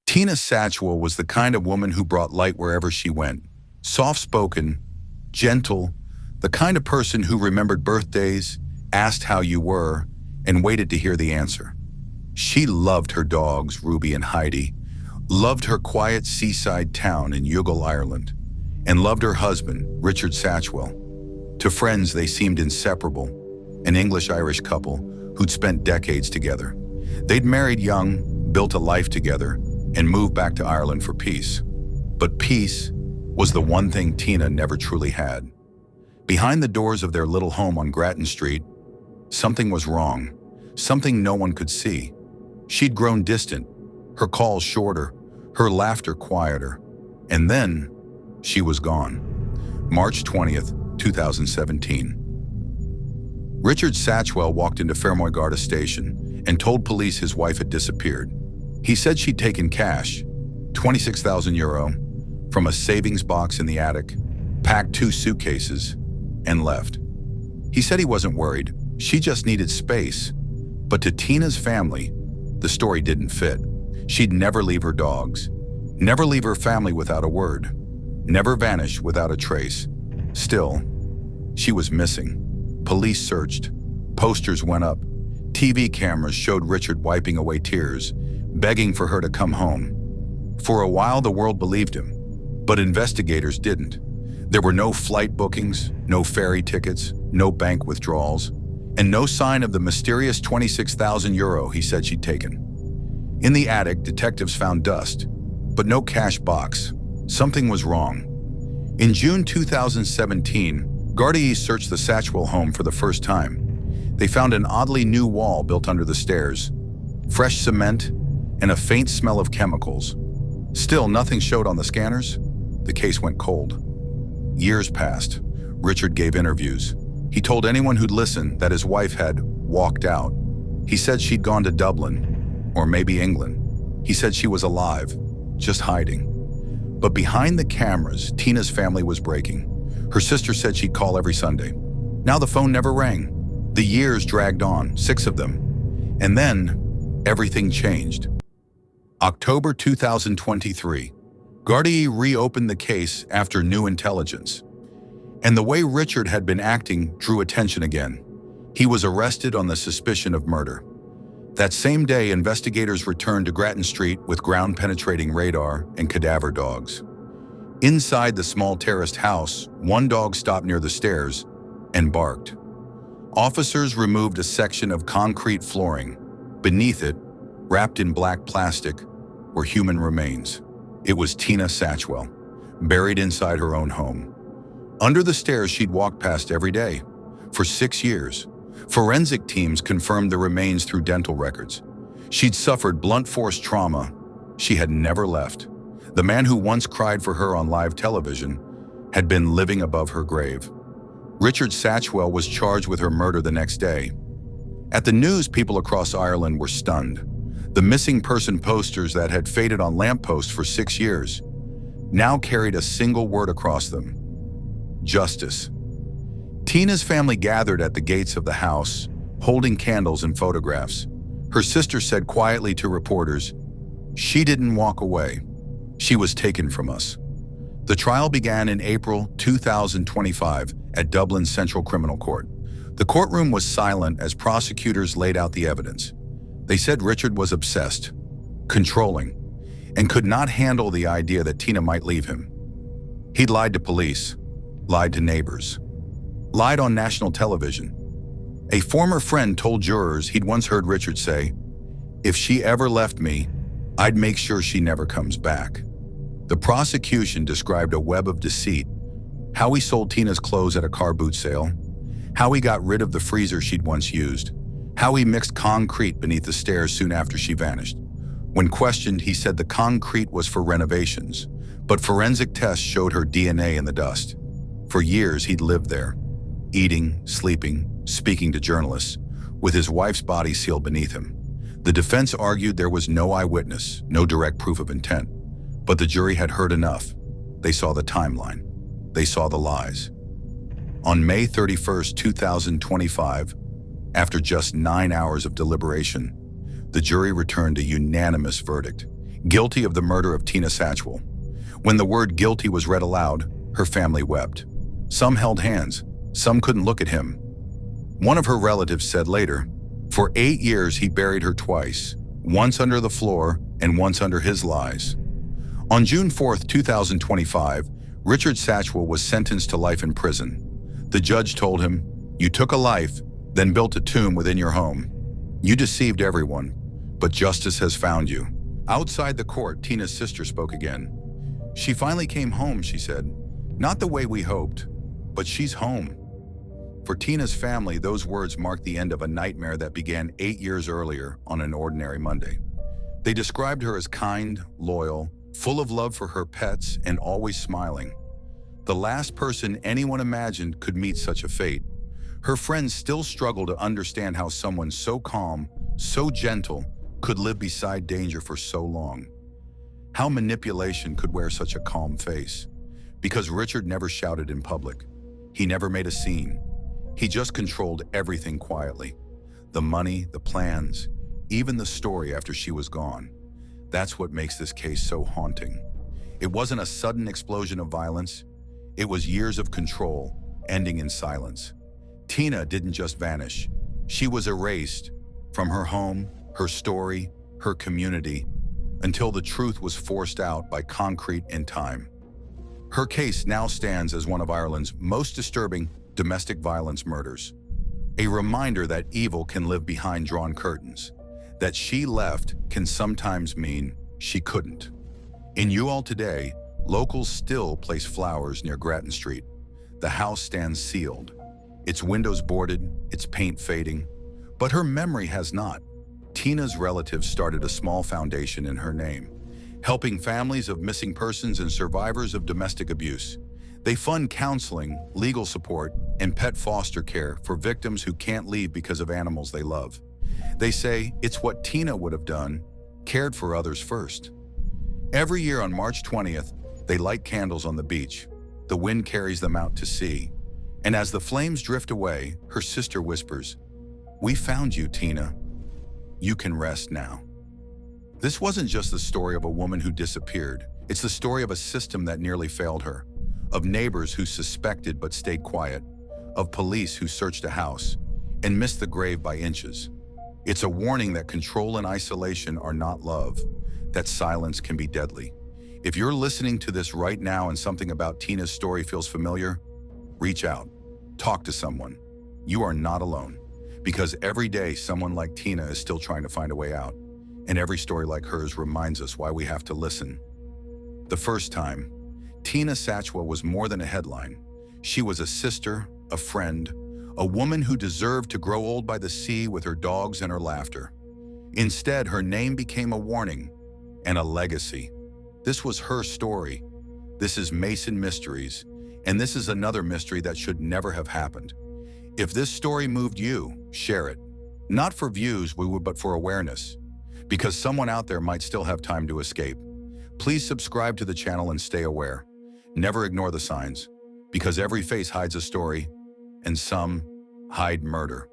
Tina Satchwell was the kind of woman who brought light wherever she went. Soft-spoken, gentle, the kind of person who remembered birthdays, asked how you were, and waited to hear the answer. She loved her dogs, Ruby and Heidi, loved her quiet seaside town in Youghal, Ireland, and loved her husband, Richard Satchwell. To friends, they seemed inseparable, an English-Irish couple who'd spent decades together. They'd married young, built a life together, and moved back to Ireland for peace. But peace was the one thing Tina never truly had. Behind the doors of their little home on Grattan Street, something was wrong, something no one could see. She'd grown distant, her calls shorter, her laughter quieter, and then she was gone. March 20th, 2017. Richard Satchwell walked into Fermoy Garda station and told police his wife had disappeared. He said she'd taken cash, €26,000, from a savings box in the attic, packed 2 suitcases, and left. He said he wasn't worried, she just needed space. But to Tina's family, the story didn't fit. She'd never leave her dogs, never leave her family without a word, never vanish without a trace. Still, she was missing. Police searched, posters went up, TV cameras showed Richard wiping away tears, begging for her to come home. For a while, the world believed him, but investigators didn't. There were no flight bookings, no ferry tickets, no bank withdrawals, and no sign of the mysterious €26,000 he said she'd taken. In the attic, detectives found dust, but no cash box. Something was wrong. In June 2017, Gardaí searched the Satchwell home for the first time. They found an oddly new wall built under the stairs, fresh cement, and a faint smell of chemicals. Still, nothing showed on the scanners. The case went cold. Years passed. Richard gave interviews. He told anyone who'd listen that his wife had walked out. He said she'd gone to Dublin, or maybe England. He said she was alive, just hiding. But behind the cameras, Tina's family was breaking. Her sister said she'd call every Sunday. Now the phone never rang. The years dragged on, 6 of them. And then, everything changed. October 2023. Gardaí reopened the case after new intelligence. And the way Richard had been acting drew attention again. He was arrested on the suspicion of murder. That same day, investigators returned to Grattan Street with ground-penetrating radar and cadaver dogs. Inside the small terraced house, one dog stopped near the stairs and barked. Officers removed a section of concrete flooring. Beneath it, wrapped in black plastic, were human remains. It was Tina Satchwell, buried inside her own home. Under the stairs she'd walked past every day. For 6 years, forensic teams confirmed the remains through dental records. She'd suffered blunt force trauma. She had never left. The man who once cried for her on live television had been living above her grave. Richard Satchwell was charged with her murder the next day. At the news, people across Ireland were stunned. The missing person posters that had faded on lampposts for 6 years now carried a single word across them: justice. Tina's family gathered at the gates of the house, holding candles and photographs. Her sister said quietly to reporters, "She didn't walk away. She was taken from us." The trial began in April 2025 at Dublin Central Criminal Court. The courtroom was silent as prosecutors laid out the evidence. They said Richard was obsessed, controlling, and could not handle the idea that Tina might leave him. He'd lied to police, lied to neighbors, lied on national television. A former friend told jurors he'd once heard Richard say, "If she ever left me, I'd make sure she never comes back." The prosecution described a web of deceit: how he sold Tina's clothes at a car boot sale, how he got rid of the freezer she'd once used, how he mixed concrete beneath the stairs soon after she vanished. When questioned, he said the concrete was for renovations, but forensic tests showed her DNA in the dust. For years, he'd lived there, eating, sleeping, speaking to journalists, with his wife's body sealed beneath him. The defense argued there was no eyewitness, no direct proof of intent. But the jury had heard enough. They saw the timeline. They saw the lies. On May 31st, 2025, after just 9 hours of deliberation, the jury returned a unanimous verdict. guilty of the murder of Tina Satchwell. When the word guilty was read aloud, her family wept. Some held hands, some couldn't look at him. One of her relatives said later, "For 8 years he buried her twice, once under the floor and once under his lies." On June 4, 2025, Richard Satchwell was sentenced to life in prison. The judge told him, "You took a life, then built a tomb within your home. You deceived everyone, but justice has found you." Outside the court, Tina's sister spoke again. "She finally came home," she said. "Not the way we hoped, but she's home." For Tina's family, those words marked the end of a nightmare that began 8 years earlier on an ordinary Monday. They described her as kind, loyal, full of love for her pets, and always smiling. The last person anyone imagined could meet such a fate. Her friends still struggle to understand how someone so calm, so gentle, could live beside danger for so long. How manipulation could wear such a calm face. Because Richard never shouted in public. He never made a scene. He just controlled everything quietly. The money, the plans, even the story after she was gone. That's what makes this case so haunting. It wasn't a sudden explosion of violence. It was years of control, ending in silence. Tina didn't just vanish. She was erased from her home, her story, her community, until the truth was forced out by concrete and time. Her case now stands as one of Ireland's most disturbing domestic violence murders. A reminder that evil can live behind drawn curtains. That she left can sometimes mean she couldn't. In Youghal today, locals still place flowers near Grattan Street. The house stands sealed, its windows boarded, its paint fading. But her memory has not. Tina's relatives started a small foundation in her name, helping families of missing persons and survivors of domestic abuse. They fund counseling, legal support, and pet foster care for victims who can't leave because of animals they love. They say it's what Tina would have done, cared for others first. Every year on March 20th, they light candles on the beach. The wind carries them out to sea. And as the flames drift away, her sister whispers, "We found you, Tina. You can rest now." This wasn't just the story of a woman who disappeared. It's the story of a system that nearly failed her, of neighbors who suspected but stayed quiet, of police who searched a house and missed the grave by inches. It's a warning that control and isolation are not love, that silence can be deadly. If you're listening to this right now and something about Tina's story feels familiar, reach out, talk to someone. You are not alone, because every day someone like Tina is still trying to find a way out, and every story like hers reminds us why we have to listen. The first time, Tina Satchwell was more than a headline. She was a sister, a friend, a woman who deserved to grow old by the sea with her dogs and her laughter. Instead, her name became a warning and a legacy. This was her story. This is Mason Mysteries, and this is another mystery that should never have happened. If this story moved you, share it. Not for views, but for awareness, because someone out there might still have time to escape. Please subscribe to the channel and stay aware. Never ignore the signs, because every face hides a story, and some hide murder.